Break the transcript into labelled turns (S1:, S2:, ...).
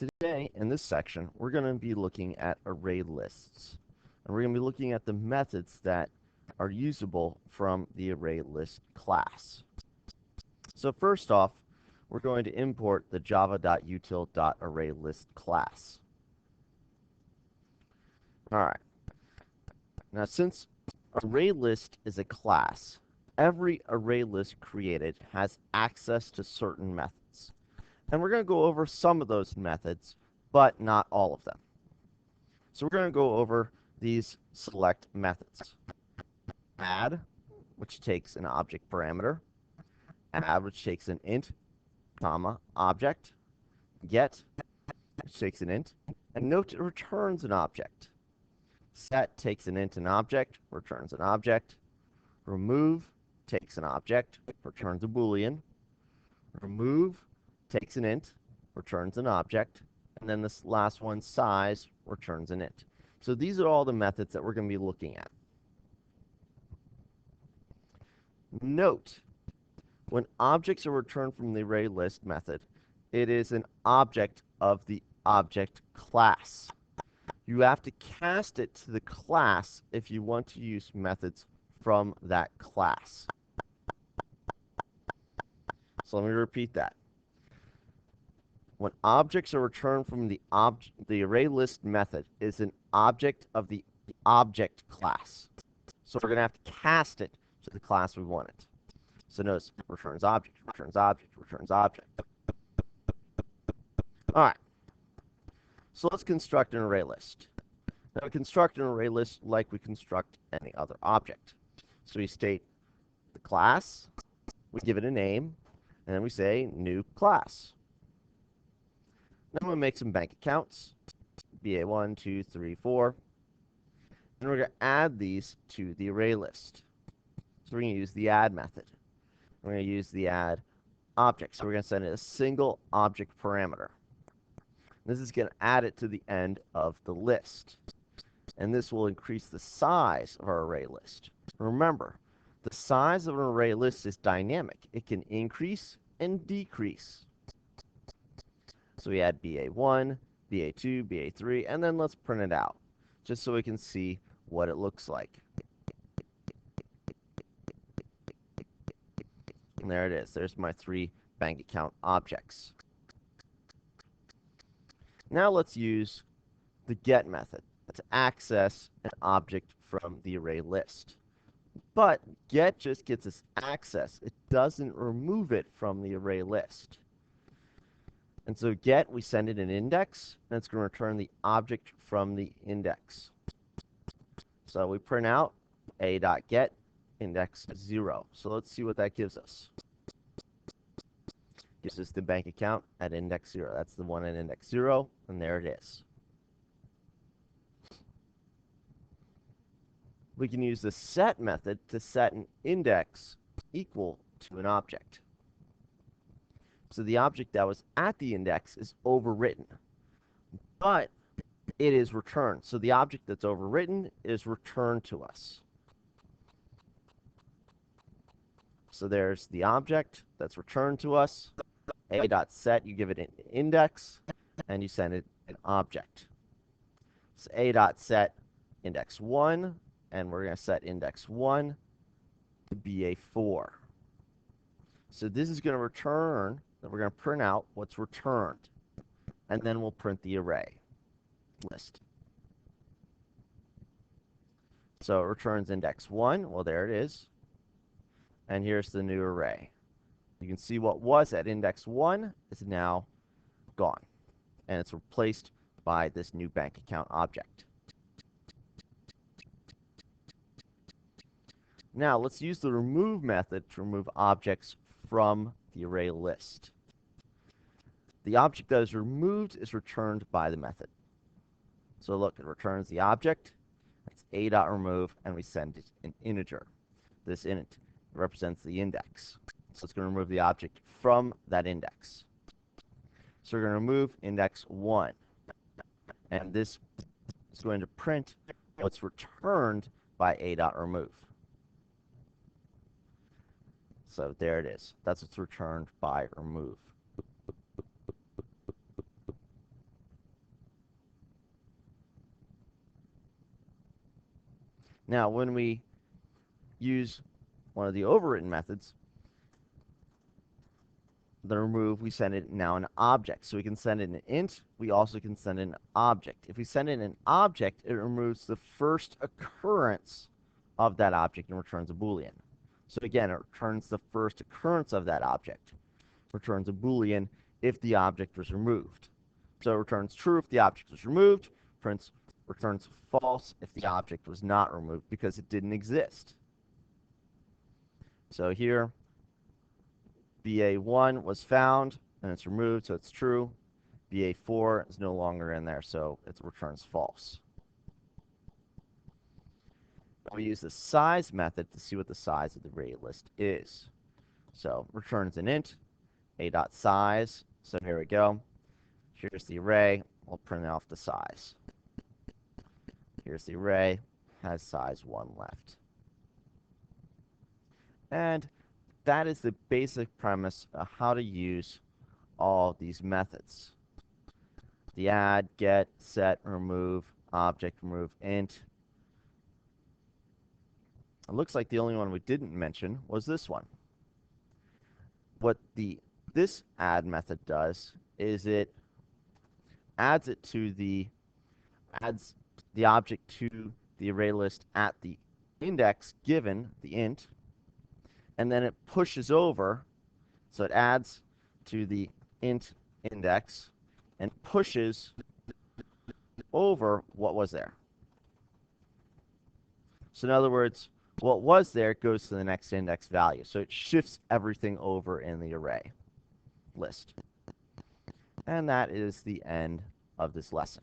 S1: Today, in this section, we're going to be looking at array lists. And we're going to be looking at the methods that are usable from the ArrayList class. So first off, we're going to import the java.util.ArrayList class. All right. Now, since ArrayList is a class, every ArrayList created has access to certain methods. And we're going to go over some of those methods, but not all of them. So we're going to go over these select methods. Add, which takes an object parameter. Add, which takes an int, comma, object. Get, which takes an int. And note it returns an object. Set takes an int and object, returns an object. Remove takes an object, returns a Boolean. Remove takes an int, returns an object, and then this last one, size, returns an int. So these are all the methods that we're going to be looking at. Note, when objects are returned from the ArrayList method, it is an object of the object class. You have to cast it to the class if you want to use methods from that class. So let me repeat that. When objects are returned from the ArrayList method is an object of the object class. So we're going to have to cast it to the class we want it. So notice returns object, returns object, returns object. All right. So let's construct an array list. Now we construct an array list like we construct any other object. So we state the class, we give it a name, and then we say new class. Now I'm going to make some bank accounts, BA1, 2, 3, 4. And we're going to add these to the array list. So we're going to use the add method. We're going to use the add object. So we're going to send it a single object parameter. This is going to add it to the end of the list. And this will increase the size of our array list. Remember, the size of an array list is dynamic. It can increase and decrease. So we add BA1, BA2, BA3, and then let's print it out, just so we can see what it looks like. And there it is. There's my 3 bank account objects. Now let's use the get method to access an object from the array list. But get just gets us access. It doesn't remove it from the array list. And so get, we send it an index, and it's going to return the object from the index. So we print out a.get index 0. So let's see what that gives us. Gives us the bank account at index 0. That's the one at index 0, and there it is. We can use the set method to set an index equal to an object. So the object that was at the index is overwritten, but it is returned. So the object that's overwritten is returned to us. So there's the object that's returned to us. A.set, you give it an index, and you send it an object. So A.set index 1, and we're going to set index 1 to be a 4. So this is going to return, we're going to print out what's returned, and then we'll print the array list. So it returns index 1. Well, there it is. And here's the new array. You can see what was at index 1 is now gone, and it's replaced by this new bank account object. Now let's use the remove method to remove objects from the array list. The object that is removed is returned by the method. So look, it returns the object. It's a.remove, and we send it an integer. This int represents the index. So it's going to remove the object from that index. So we're going to remove index 1. And this is going to print what's returned by a.remove. So there it is. That's what's returned by remove. Now, when we use one of the overwritten methods, the remove, we send it now an object. So we can send it an int. We also can send it an object. If we send it an object, it removes the first occurrence of that object and returns a Boolean. So again, it returns the first occurrence of that object, returns a Boolean if the object was removed. So it returns true if the object was removed, returns false if the object was not removed because it didn't exist. So here, BA1 was found, and it's removed, so it's true. BA4 is no longer in there, so it returns false. We use the size method to see what the size of the array list is. So returns an int, a.size. So here we go. Here's the array. We'll print off the size. Here's the array. Has size 1 left. And that is the basic premise of how to use all these methods. The add, get, set, remove, object, remove, int. It looks like the only one we didn't mention was this one. What this add method does is it adds the object to the array list at the index given, the int, and then it pushes over, so it adds to the int index and pushes over what was there. So in other words, what was there goes to the next index value. So it shifts everything over in the array list. And that is the end of this lesson.